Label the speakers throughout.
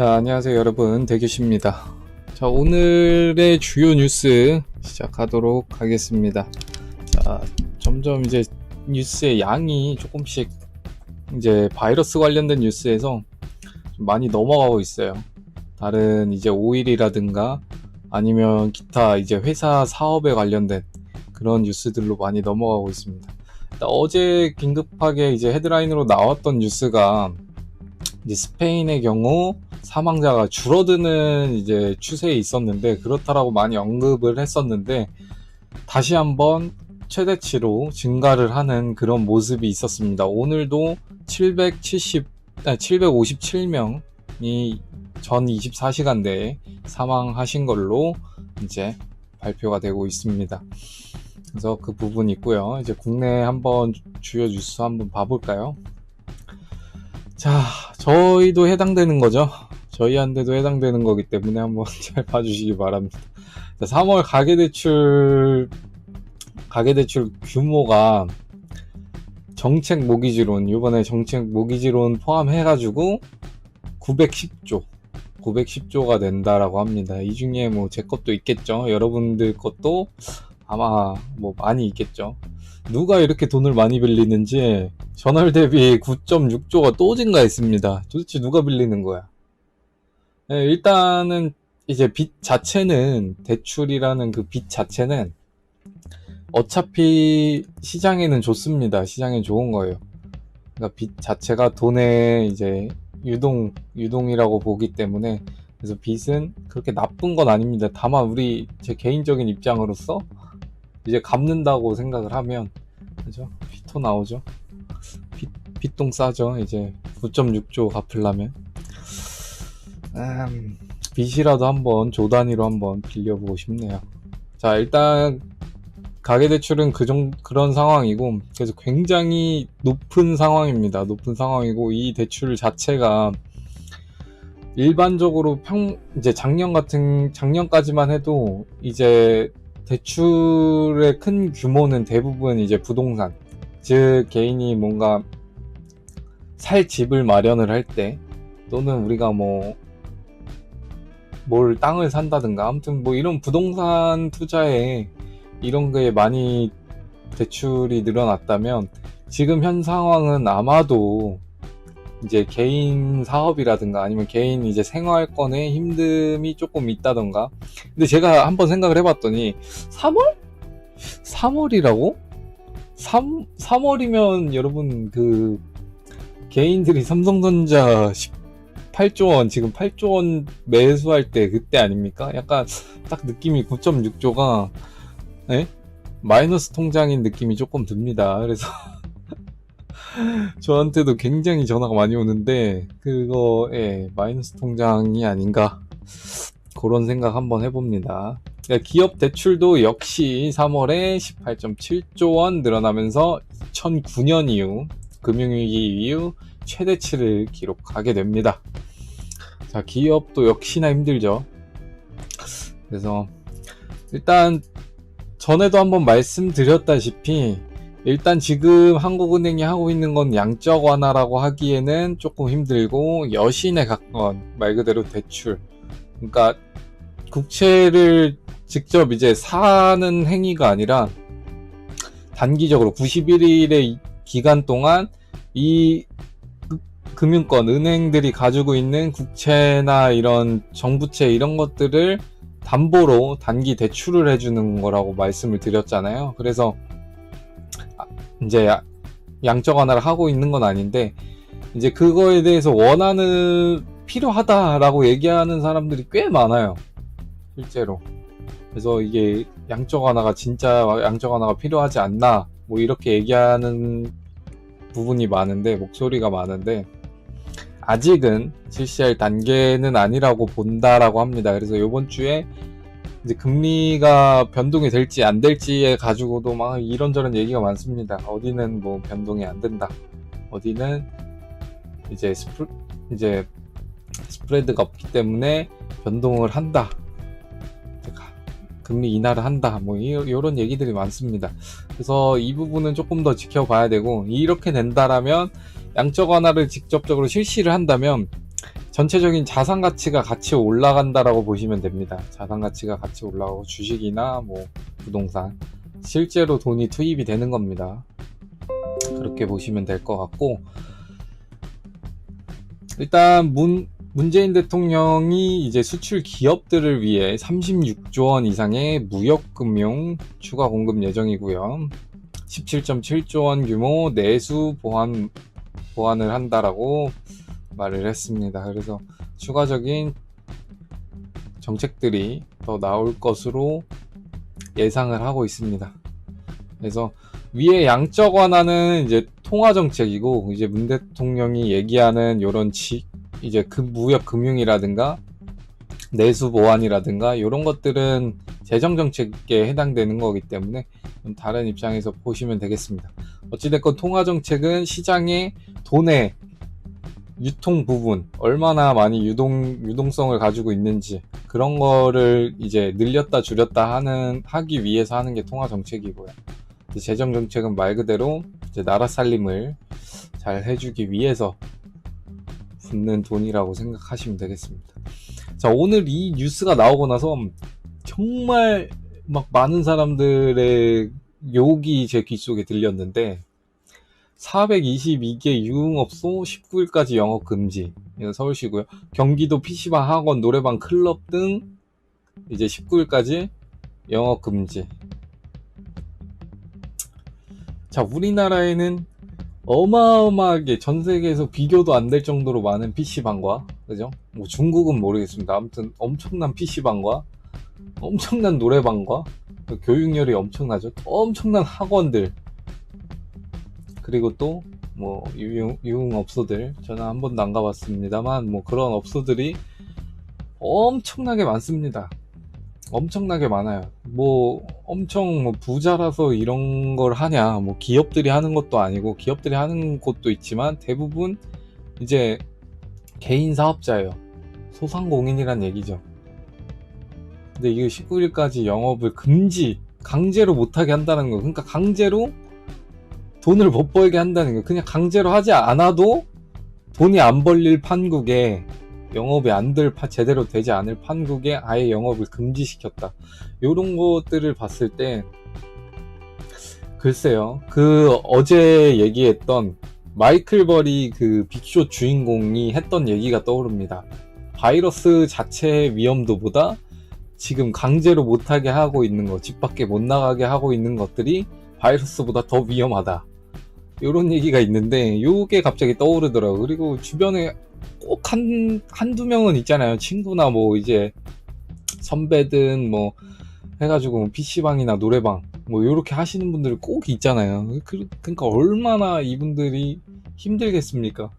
Speaker 1: 자, 안녕하세요 여러분, 대규씨입니다. 자, 오늘의 주요 뉴스 시작하도록 하겠습니다. 자, 점점 이제 뉴스의 양이 조금씩 이제 바이러스 관련된 뉴스에서 좀 많이 넘어가고 있어요. 다른 이제 오일이라든가 아니면 기타 이제 회사 사업에 관련된 그런 뉴스들로 많이 넘어가고 있습니다. 어제 긴급하게 이제 헤드라인으로 나왔던 뉴스가 이제 스페인의 경우 사망자가 줄어드는 이제 추세에 있었는데, 그렇다라고 많이 언급을 했었는데 다시 한번 최대치로 증가를 하는 그런 모습이 있었습니다. 오늘도 757명이 전 24시간 내에 사망하신 걸로 이제 발표가 되고 있습니다. 그래서 그 부분이 있고요. 이제 국내 한번 주요 뉴스 한번 봐볼까요? 자, 저희도 해당되는 거죠. 저희한테도 해당되는 거기 때문에 한번 잘 봐주시기 바랍니다. 자, 3월 가계대출 규모가 정책 모기지론, 이번에 정책 모기지론 포함해가지고 910조가 된다라고 합니다. 이 중에 뭐 제 것도 있겠죠. 여러분들 것도 아마 뭐 많이 있겠죠. 누가 이렇게 돈을 많이 빌리는지 전월 대비 9.6조가 또 증가했습니다. 도대체 누가 빌리는 거야? 네, 일단은 이제 빚 자체는, 대출이라는 그 빚 자체는 어차피 시장에는 좋습니다. 시장에 좋은 거예요. 그러니까 빚 자체가 돈의 이제 유동이라고 보기 때문에, 그래서 빚은 그렇게 나쁜 건 아닙니다. 다만 제 개인적인 입장으로서 이제 갚는다고 생각을 하면, 그죠? 빚도 나오죠. 빚동 싸죠. 이제 9.6조 갚으려면. 빚이라도 한번 조 단위로 한번 빌려보고 싶네요. 자, 일단 가계대출은 그런 상황이고, 그래서 굉장히 높은 상황입니다. 높은 상황이고, 이 대출 자체가 일반적으로 이제 작년까지만 해도 이제 대출의 큰 규모는 대부분 이제 부동산, 즉 개인이 뭔가 살 집을 마련을 할 때, 또는 우리가 뭘 땅을 산다든가, 아무튼 뭐 이런 부동산 투자에 이런 거에 많이 대출이 늘어났다면, 지금 현 상황은 아마도 이제 개인 사업이라든가 아니면 개인 이제 생활권에 힘듦이 조금 있다던가. 근데 제가 한번 생각을 해봤더니 3월이라고? 3월이면 여러분, 그 개인들이 삼성전자 8조 원, 지금 8조 원 매수할 때 그때 아닙니까? 약간 딱 느낌이 9.6조가 마이너스 통장인 느낌이 조금 듭니다. 그래서 저한테도 굉장히 전화가 많이 오는데, 그거에 마이너스 통장이 아닌가, 그런 생각 한번 해봅니다. 기업 대출도 역시 3월에 18.7조 원 늘어나면서 2009년 이후, 금융위기 이후 최대치를 기록하게 됩니다. 자, 기업도 역시나 힘들죠. 그래서 일단 전에도 한번 말씀드렸다시피, 일단 지금 한국은행이 하고 있는 건 양적 완화라고 하기에는 조금 힘들고, 여신에 가까운 말 그대로 대출, 그러니까 국채를 직접 이제 사는 행위가 아니라 단기적으로 91일의 기간 동안 이 금융권, 은행들이 가지고 있는 국채나 이런 정부채, 이런 것들을 담보로 단기 대출을 해주는 거라고 말씀을 드렸잖아요. 그래서 이제 양적 완화를 하고 있는 건 아닌데, 이제 그거에 대해서 필요하다라고 얘기하는 사람들이 꽤 많아요, 실제로. 그래서 이게 진짜 양적 완화가 필요하지 않나, 뭐 이렇게 얘기하는 부분이 많은데, 목소리가 많은데, 아직은 실시할 단계는 아니라고 본다라고 합니다. 그래서 이번 주에 이제 금리가 변동이 될지 안 될지에 가지고도 막 이런저런 얘기가 많습니다. 어디는 뭐 변동이 안 된다, 어디는 이제 스프레드가 없기 때문에 변동을 한다, 금리 인하를 한다, 뭐 이런 얘기들이 많습니다. 그래서 이 부분은 조금 더 지켜봐야 되고, 이렇게 된다라면, 양적 완화를 직접적으로 실시를 한다면 전체적인 자산 가치가 같이 올라간다라고 보시면 됩니다. 자산 가치가 같이 올라가고 주식이나 뭐 부동산 실제로 돈이 투입이 되는 겁니다. 그렇게 보시면 될 것 같고, 일단 문재인 대통령이 이제 수출 기업들을 위해 36조 원 이상의 무역금융 추가 공급 예정이고요. 17.7조 원 규모 내수 보완을 한다라고 말을 했습니다. 그래서 추가적인 정책들이 더 나올 것으로 예상을 하고 있습니다. 그래서 위에 양적 완화는 이제 통화 정책이고, 이제 문 대통령이 얘기하는 요런 이제 무역 금융이라든가 내수 보완이라든가 요런 것들은 재정 정책에 해당되는 거기 때문에 좀 다른 입장에서 보시면 되겠습니다. 어찌됐건 통화 정책은 시장의 돈의 유통 부분, 얼마나 많이 유동성을 가지고 있는지 그런 거를 이제 늘렸다 줄였다 하기 위해서 하는 게 통화 정책이고요. 재정 정책은 말 그대로 이제 나라 살림을 잘 해주기 위해서 붓는 돈이라고 생각하시면 되겠습니다. 자, 오늘 이 뉴스가 나오고 나서 정말 막 많은 사람들의 욕이 제 귓속에 들렸는데, 422개 유흥업소 19일까지 영업 금지. 이건 서울시고요. 경기도 PC방, 학원, 노래방, 클럽 등 이제 19일까지 영업 금지. 자, 우리나라에는 어마어마하게 전 세계에서 비교도 안 될 정도로 많은 PC방과, 그죠? 뭐 중국은 모르겠습니다. 아무튼 엄청난 PC방과 엄청난 노래방과 교육열이 엄청나죠. 엄청난 학원들, 그리고 또 뭐 유흥업소들, 저는 한 번도 안 가봤습니다만 뭐 그런 업소들이 엄청나게 많습니다. 엄청나게 많아요. 뭐 엄청 뭐 부자라서 이런 걸 하냐, 뭐 기업들이 하는 것도 아니고, 기업들이 하는 곳도 있지만 대부분 이제 개인 사업자예요. 소상공인이란 얘기죠. 근데 이거 19일까지 영업을 강제로 못하게 한다는 거. 그러니까 강제로 돈을 못 벌게 한다는 거. 그냥 강제로 하지 않아도 돈이 안 벌릴 판국에, 영업이 제대로 되지 않을 판국에 아예 영업을 금지시켰다. 요런 것들을 봤을 때, 글쎄요, 어제 얘기했던 마이클 버리 빅쇼 주인공이 했던 얘기가 떠오릅니다. 바이러스 자체의 위험도보다 지금 강제로 못하게 하고 있는 거, 집 밖에 못 나가게 하고 있는 것들이 바이러스보다 더 위험하다. 요런 얘기가 있는데, 요게 갑자기 떠오르더라고요. 그리고 주변에 꼭 한두 명은 있잖아요. 친구나 뭐 이제 선배든 뭐 해가지고 PC방이나 노래방 뭐 요렇게 하시는 분들 꼭 있잖아요. 그러니까 얼마나 이분들이 힘들겠습니까?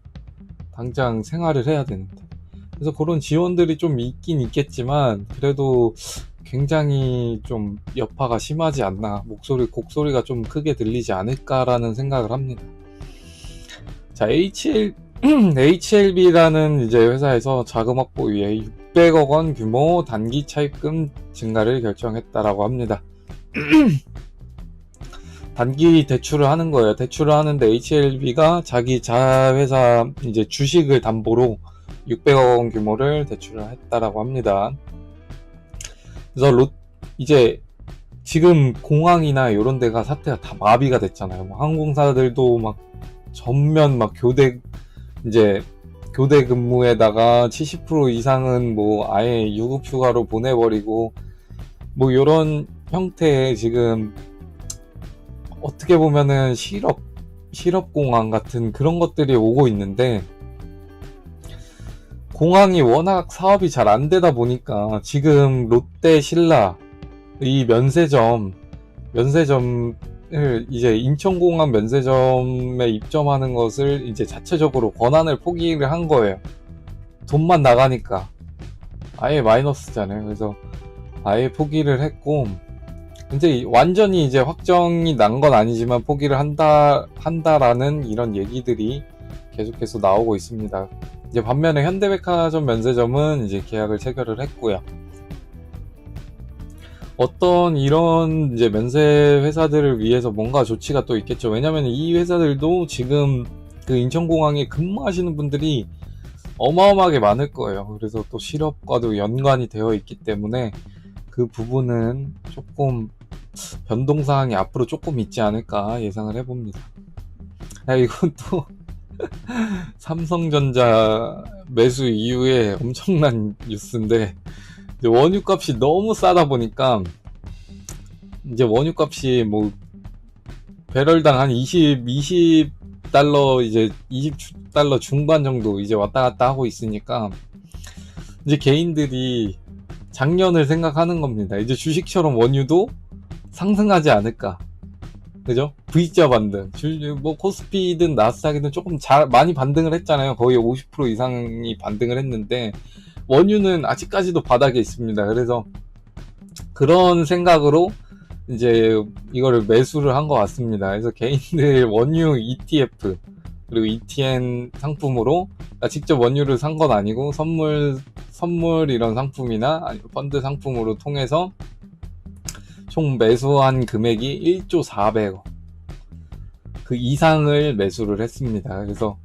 Speaker 1: 당장 생활을 해야 되는데. 그래서 그런 지원들이 좀 있긴 있겠지만, 그래도 굉장히 좀 여파가 심하지 않나, 곡소리가 좀 크게 들리지 않을까라는 생각을 합니다. 자, HLB라는 이제 회사에서 자금 확보 위해 600억 원 규모 단기 차입금 증가를 결정했다라고 합니다. 단기 대출을 하는 거예요. 대출을 하는데 HLB가 자기 자회사 이제 주식을 담보로 600억 원 규모를 대출을 했다라고 합니다. 그래서 이제 지금 공항이나 이런 데가 사태가 다 마비가 됐잖아요. 뭐 항공사들도 막 전면 교대 근무에다가 70% 이상은 뭐 아예 유급 휴가로 보내버리고, 뭐 이런 형태의 지금 어떻게 보면은 실업공항 같은 그런 것들이 오고 있는데, 공항이 워낙 사업이 잘 안 되다 보니까 지금 롯데 신라 이 면세점을 이제 인천공항 면세점에 입점하는 것을 이제 자체적으로 권한을 포기를 한 거예요. 돈만 나가니까. 아예 마이너스잖아요. 그래서 아예 포기를 했고, 이제 완전히 이제 확정이 난 건 아니지만 포기를 한다라는 이런 얘기들이 계속해서 나오고 있습니다. 이제 반면에 현대백화점 면세점은 이제 계약을 체결을 했고요. 어떤 이런 이제 면세 회사들을 위해서 뭔가 조치가 또 있겠죠. 왜냐면 이 회사들도 지금 인천공항에 근무하시는 분들이 어마어마하게 많을 거예요. 그래서 또 실업과도 연관이 되어 있기 때문에 그 부분은 조금 변동사항이 앞으로 조금 있지 않을까 예상을 해봅니다. 이건 또 삼성전자 매수 이후에 엄청난 뉴스인데, 이제 원유값이 너무 싸다 보니까 이제 원유값이 뭐 배럴당 한 20달러 이제 20달러 중반 정도 이제 왔다 갔다 하고 있으니까 이제 개인들이 작년을 생각하는 겁니다. 이제 주식처럼 원유도 상승하지 않을까. 그죠? V자 반등. 뭐 코스피든 나스닥이든 조금 많이 반등을 했잖아요. 거의 50% 이상이 반등을 했는데 원유는 아직까지도 바닥에 있습니다. 그래서 그런 생각으로 이제 이거를 매수를 한 것 같습니다. 그래서 개인들 원유 ETF 그리고 ETN 상품으로, 직접 원유를 산 건 아니고 선물 이런 상품이나 아니면 펀드 상품으로 통해서 총 매수한 금액이 1조 400억 그 이상을 매수를 했습니다. 그래서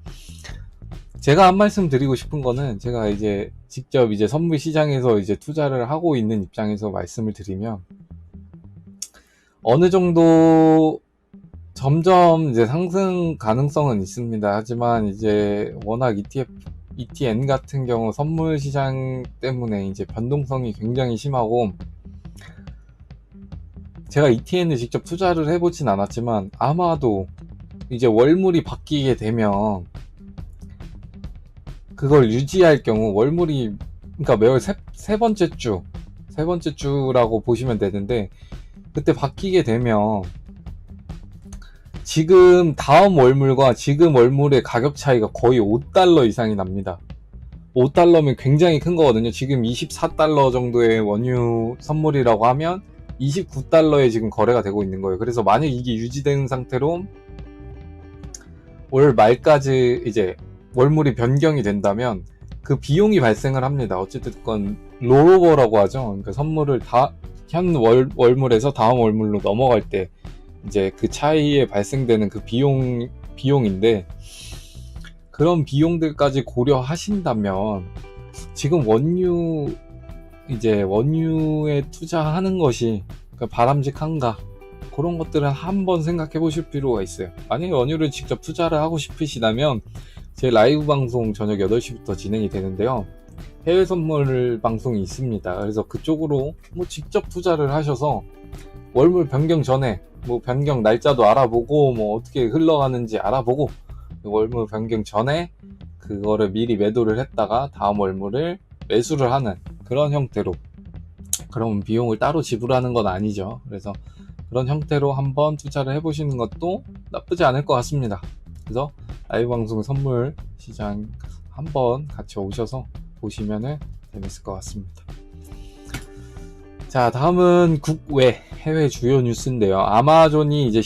Speaker 1: 제가 한 말씀 드리고 싶은 거는, 제가 이제 직접 이제 선물 시장에서 이제 투자를 하고 있는 입장에서 말씀을 드리면, 어느 정도 점점 이제 상승 가능성은 있습니다. 하지만 이제 워낙 ETN 같은 경우 선물 시장 때문에 이제 변동성이 굉장히 심하고, 제가 ETN을 직접 투자를 해보진 않았지만 아마도 이제 월물이 바뀌게 되면 그걸 유지할 경우 월물이, 그러니까 매월 세 번째 주라고 보시면 되는데, 그때 바뀌게 되면 지금 다음 월물과 지금 월물의 가격 차이가 거의 5달러 이상이 납니다. 5달러면 굉장히 큰 거거든요. 지금 24달러 정도의 원유 선물이라고 하면 29달러에 지금 거래가 되고 있는 거예요. 그래서 만약 이게 유지되는 상태로 올 말까지 이제 월물이 변경이 된다면 그 비용이 발생을 합니다. 어쨌든 롤오버라고 하죠. 그러니까 선물을 현 월물에서 다음 월물로 넘어갈 때 이제 그 차이에 발생되는 그 비용인데, 그런 비용들까지 고려하신다면 지금 원유에 투자하는 것이 바람직한가, 그런 것들은 한번 생각해 보실 필요가 있어요. 만약에 원유를 직접 투자를 하고 싶으시다면 제 라이브 방송 저녁 8시부터 진행이 되는데요. 해외 선물 방송이 있습니다. 그래서 그쪽으로 뭐 직접 투자를 하셔서 월물 변경 전에 뭐 변경 날짜도 알아보고 뭐 어떻게 흘러가는지 알아보고, 월물 변경 전에 그거를 미리 매도를 했다가 다음 월물을 매수를 하는 그런 형태로, 그럼 비용을 따로 지불하는 건 아니죠. 그래서 그런 형태로 한번 투자를 해보시는 것도 나쁘지 않을 것 같습니다. 그래서 라이브 방송 선물 시장 한번 같이 오셔서 보시면 재밌을 것 같습니다. 자, 다음은 국외 해외 주요 뉴스인데요. 아마존이 이제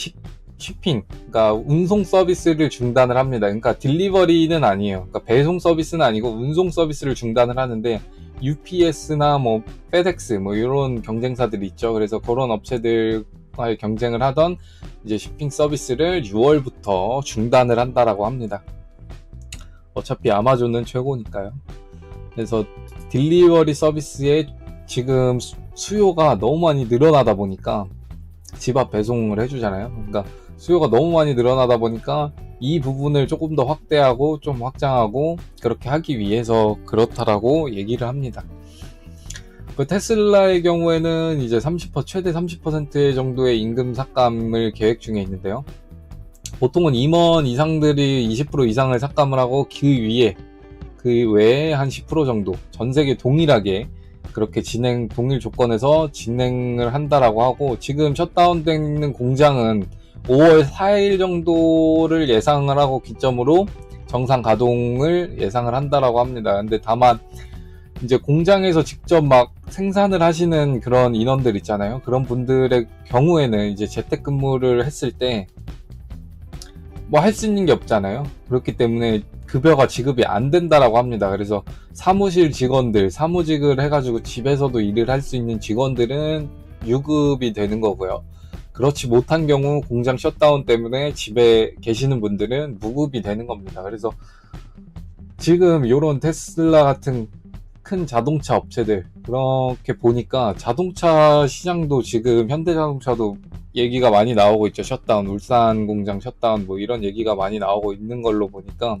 Speaker 1: shipping, 그러니까 운송 서비스를 중단을 합니다. 그러니까 딜리버리는 아니에요. 그러니까 배송 서비스는 아니고 운송 서비스를 중단을 하는데, UPS나 뭐 페덱스 뭐 이런 경쟁사들이 있죠. 그래서 그런 업체들과의 경쟁을 하던 이제 shipping 서비스를 6월부터 중단을 한다라고 합니다. 어차피 아마존은 최고니까요. 그래서 딜리버리 서비스에 지금 수요가 너무 많이 늘어나다 보니까, 집 앞 배송을 해주잖아요. 그러니까 수요가 너무 많이 늘어나다 보니까 이 부분을 조금 더 확대하고 좀 확장하고 그렇게 하기 위해서 그렇다라고 얘기를 합니다. 그 테슬라의 경우에는 이제 최대 30% 정도의 임금 삭감을 계획 중에 있는데요. 보통은 임원 이상들이 20% 이상을 삭감을 하고 그 외에 한 10% 정도 전 세계 동일하게 그렇게 동일 조건에서 진행을 한다라고 하고, 지금 셧다운되어 있는 공장은 5월 4일 정도를 예상을 하고 기점으로 정상 가동을 예상을 한다라고 합니다. 근데 다만 이제 공장에서 직접 막 생산을 하시는 그런 인원들 있잖아요. 그런 분들의 경우에는 이제 재택근무를 했을 때 뭐 할 수 있는 게 없잖아요. 그렇기 때문에 급여가 지급이 안 된다라고 합니다. 그래서 사무직을 해가지고 집에서도 일을 할 수 있는 직원들은 유급이 되는 거고요. 그렇지 못한 경우 공장 셧다운 때문에 집에 계시는 분들은 무급이 되는 겁니다. 그래서 지금 요런 테슬라 같은 큰 자동차 업체들 그렇게 보니까 자동차 시장도 지금 현대자동차도 얘기가 많이 나오고 있죠. 셧다운, 울산 공장 셧다운 뭐 이런 얘기가 많이 나오고 있는 걸로 보니까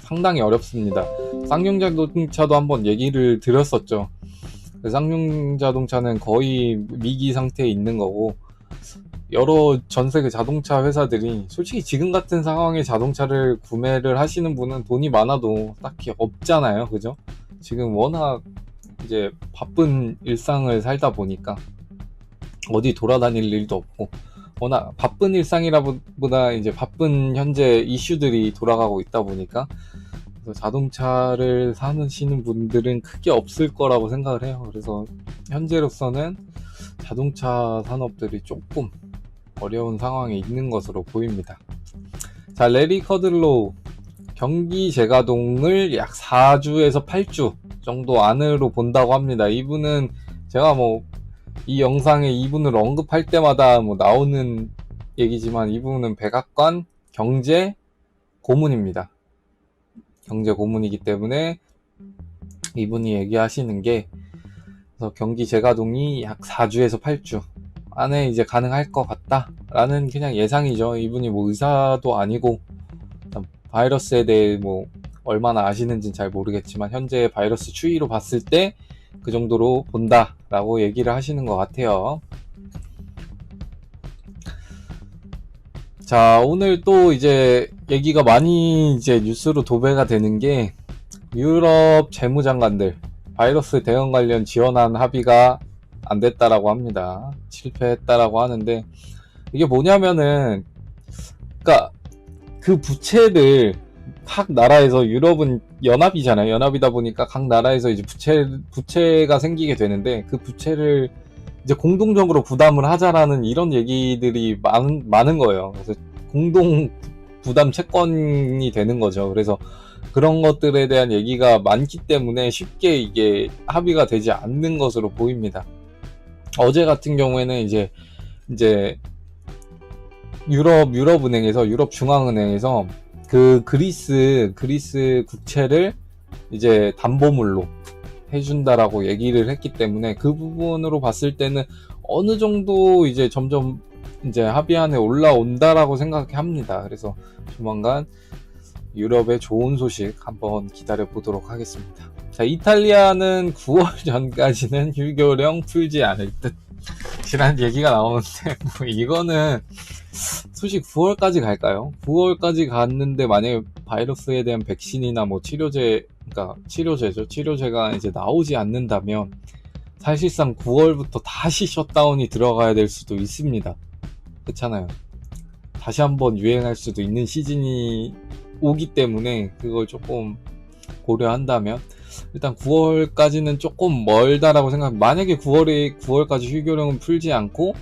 Speaker 1: 상당히 어렵습니다. 쌍용 자동차도 한번 얘기를 드렸었죠. 쌍용 자동차는 거의 위기 상태에 있는 거고, 여러 전 세계 자동차 회사들이 솔직히 지금 같은 상황에 자동차를 구매를 하시는 분은 돈이 많아도 딱히 없잖아요. 그죠? 지금 워낙 이제 바쁜 일상을 살다 보니까 어디 돌아다닐 일도 없고, 워낙 바쁜 일상이라보다 이제 바쁜 현재 이슈들이 돌아가고 있다 보니까, 그래서 자동차를 사시는 분들은 크게 없을 거라고 생각을 해요. 그래서 현재로서는 자동차 산업들이 조금 어려운 상황에 있는 것으로 보입니다. 자, 레리 커들로우 경기 재가동을 약 4주에서 8주 정도 안으로 본다고 합니다. 이분은 제가 뭐 이 영상에 이분을 언급할 때마다 뭐 나오는 얘기지만, 이분은 백악관 경제 고문입니다. 경제 고문이기 때문에 이분이 얘기하시는 게, 그래서 경기 재가동이 약 4주에서 8주 안에 이제 가능할 것 같다라는 그냥 예상이죠. 이분이 뭐 의사도 아니고 바이러스에 대해 뭐 얼마나 아시는지는 잘 모르겠지만, 현재 바이러스 추이로 봤을 때 그 정도로 본다라고 얘기를 하시는 것 같아요. 자, 오늘 또 이제 얘기가 많이 이제 뉴스로 도배가 되는 게, 유럽 재무장관들 바이러스 대응 관련 지원안 합의가 안 됐다라고 합니다. 실패했다라고 하는데, 이게 뭐냐면은, 그러니까 그 부채를 각 나라에서, 유럽은 연합이잖아요. 연합이다 보니까 각 나라에서 이제 부채가 생기게 되는데, 그 부채를 이제 공동적으로 부담을 하자라는 이런 얘기들이 많은 거예요. 그래서 공동 부담 채권이 되는 거죠. 그래서 그런 것들에 대한 얘기가 많기 때문에 쉽게 이게 합의가 되지 않는 것으로 보입니다. 어제 같은 경우에는 이제 유럽은행에서, 유럽중앙은행에서 그 그리스 국채를 이제 담보물로 해준다라고 얘기를 했기 때문에, 그 부분으로 봤을 때는 어느 정도 이제 점점 이제 합의안에 올라온다라고 생각합니다. 그래서 조만간 유럽의 좋은 소식 한번 기다려 보도록 하겠습니다. 자, 이탈리아는 9월 전까지는 휴교령 풀지 않을 듯 이란 얘기가 나오는데, 뭐 이거는 솔직히 9월까지 갈까요? 9월까지 갔는데 만약에 바이러스에 대한 백신이나 뭐 그러니까 치료제죠. 치료제가 이제 나오지 않는다면 사실상 9월부터 다시 셧다운이 들어가야 될 수도 있습니다. 그렇잖아요. 다시 한번 유행할 수도 있는 시즌이 오기 때문에, 그걸 조금 고려한다면 일단 9월까지는 조금 멀다라고 만약에 9월까지 휴교령은 풀지 않고,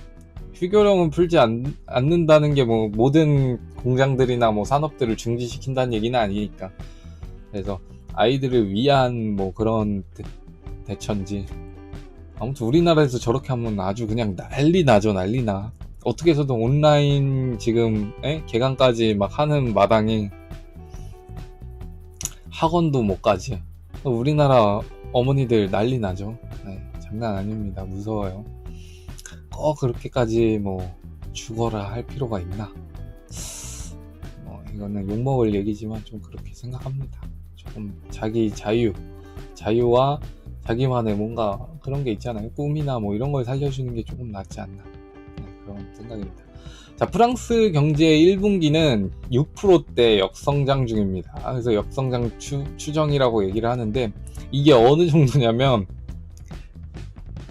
Speaker 1: 휴교령은 풀지 않는다는 게 뭐 모든 공장들이나 뭐 산업들을 중지시킨다는 얘기는 아니니까. 그래서 아이들을 위한 뭐 그런 대처인지, 아무튼 우리나라에서 저렇게 하면 아주 그냥 난리 나죠. 난리 나. 어떻게 해서든 온라인 지금 개강까지 막 하는 마당에 학원도 못 가지. 우리나라 어머니들 난리 나죠. 장난 아닙니다. 무서워요. 그렇게까지 뭐 죽어라 할 필요가 있나? 이거는 욕먹을 얘기지만 좀 그렇게 생각합니다. 조금 자기 자유와 자기만의 뭔가 그런 게 있잖아요. 꿈이나 뭐 이런 걸 살려주는 게 조금 낫지 않나, 그런 생각입니다. 자, 프랑스 경제 1분기는 6%대 역성장 중입니다. 그래서 역성장 추정이라고 얘기를 하는데, 이게 어느 정도냐면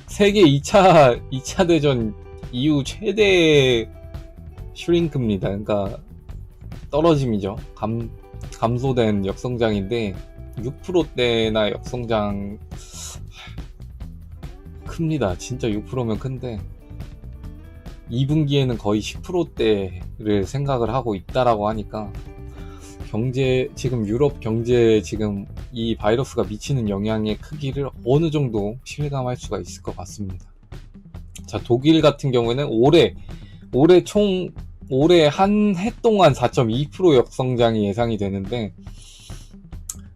Speaker 1: 세계 2차 대전 이후 최대 슈링크입니다. 그러니까 떨어짐이죠. 감소된 역성장인데, 6%대나 역성장 큽니다. 진짜 6%면 큰데 2분기에는 거의 10%대를 생각을 하고 있다라고 하니까, 지금 유럽 경제에 지금 이 바이러스가 미치는 영향의 크기를 어느 정도 실감할 수가 있을 것 같습니다. 자, 독일 같은 경우에는 올해 한 해 동안 4.2% 역성장이 예상이 되는데,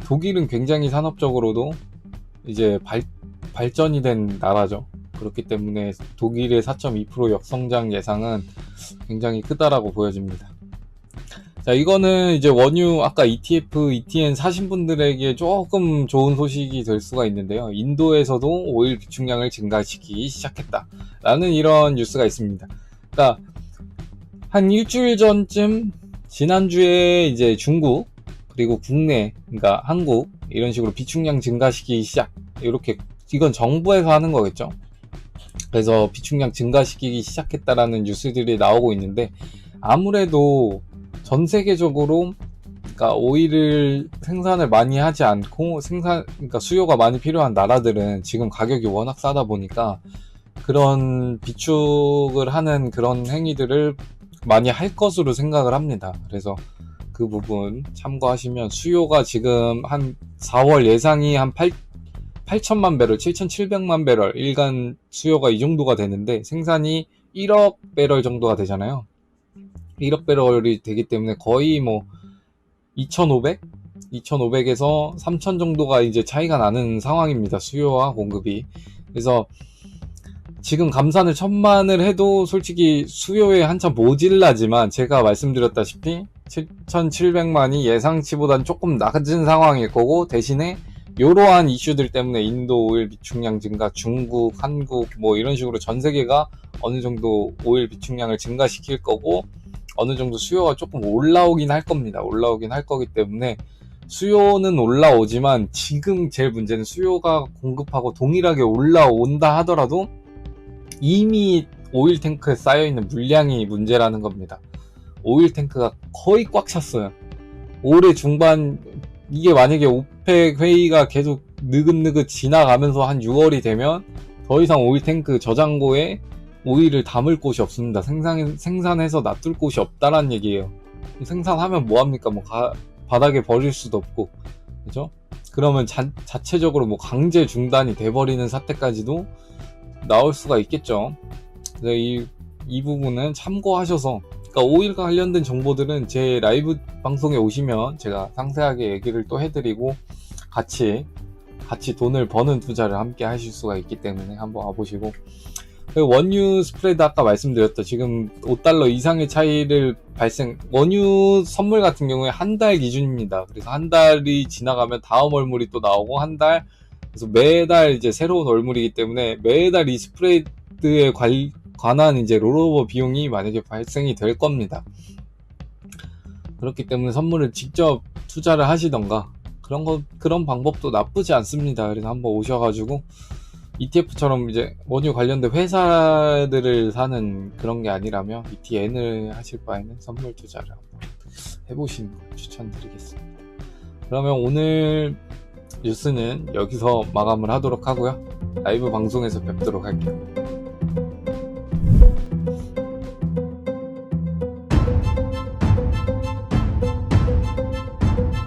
Speaker 1: 독일은 굉장히 산업적으로도 이제 발전이 된 나라죠. 그렇기 때문에 독일의 4.2% 역성장 예상은 굉장히 크다라고 보여집니다. 자, 이거는 이제 원유 아까 ETF, ETN 사신 분들에게 조금 좋은 소식이 될 수가 있는데요. 인도에서도 오일 비축량을 증가시키기 시작했다 라는 이런 뉴스가 있습니다. 그러니까 한 일주일 전쯤 지난주에 이제 중국 그리고 국내, 그러니까 한국 이런 식으로 비축량 증가시키기 시작, 이렇게 이건 정부에서 하는 거겠죠. 그래서 비축량 증가시키기 시작했다라는 뉴스들이 나오고 있는데, 아무래도 전 세계적으로 그러니까 오일을 생산을 많이 하지 않고 그러니까 수요가 많이 필요한 나라들은 지금 가격이 워낙 싸다 보니까 그런 비축을 하는 그런 행위들을 많이 할 것으로 생각을 합니다. 그래서 그 부분 참고하시면, 수요가 지금 한 4월 예상이 한 8천만 배럴, 7,700만 배럴 일간 수요가 이 정도가 되는데, 생산이 1억 배럴 정도가 되잖아요. 1억 배럴이 되기 때문에 거의 뭐 2,500에서 3,000 정도가 이제 차이가 나는 상황입니다. 수요와 공급이. 그래서 지금 감산을 1,000만을 해도 솔직히 수요에 한참 모질라지만, 제가 말씀드렸다시피 7,700만이 예상치보다는 조금 낮은 상황일 거고, 대신에 이러한 이슈들 때문에 인도 오일 비축량 증가, 중국, 한국 뭐 이런 식으로 전 세계가 어느 정도 오일 비축량을 증가시킬 거고, 어느 정도 수요가 조금 올라오긴 할 겁니다. 올라오긴 할 거기 때문에 수요는 올라오지만, 지금 제일 문제는 수요가 공급하고 동일하게 올라온다 하더라도 이미 오일 탱크에 쌓여있는 물량이 문제라는 겁니다. 오일 탱크가 거의 꽉 찼어요. 올해 중반, 이게 만약에 오펙 회의가 계속 느긋느긋 지나가면서 한 6월이 되면 더 이상 오일 탱크 저장고에 오일을 담을 곳이 없습니다. 생산해서 놔둘 곳이 없다라는 얘기예요. 생산하면 뭐합니까? 뭐 바닥에 버릴 수도 없고, 그죠? 그러면 자체적으로 뭐 강제 중단이 돼버리는 사태까지도 나올 수가 있겠죠. 그래서 이 부분은 참고하셔서, 그러니까 오일과 관련된 정보들은 제 라이브 방송에 오시면 제가 상세하게 얘기를 또 해드리고, 같이 돈을 버는 투자를 함께 하실 수가 있기 때문에 한번 와보시고, 원유 스프레드 아까 말씀드렸다, 지금 $5 이상의 차이를 원유 선물 같은 경우에 한 달 기준입니다. 그래서 한 달이 지나가면 다음 월물이 또 나오고, 한 달, 그래서 매달 이제 새로운 월물이기 때문에 매달 이 스프레드에 관한 이제 롤오버 비용이 만약에 발생이 될 겁니다. 그렇기 때문에 선물을 직접 투자를 하시던가, 그런 방법도 나쁘지 않습니다. 그래서 한번 오셔가지고 ETF처럼 이제 원유 관련된 회사들을 사는 그런 게 아니라면 ETN을 하실 바에는 선물 투자를 한번 해보시는 걸 추천드리겠습니다. 그러면 오늘 뉴스는 여기서 마감을 하도록 하고요. 라이브 방송에서 뵙도록 할게요.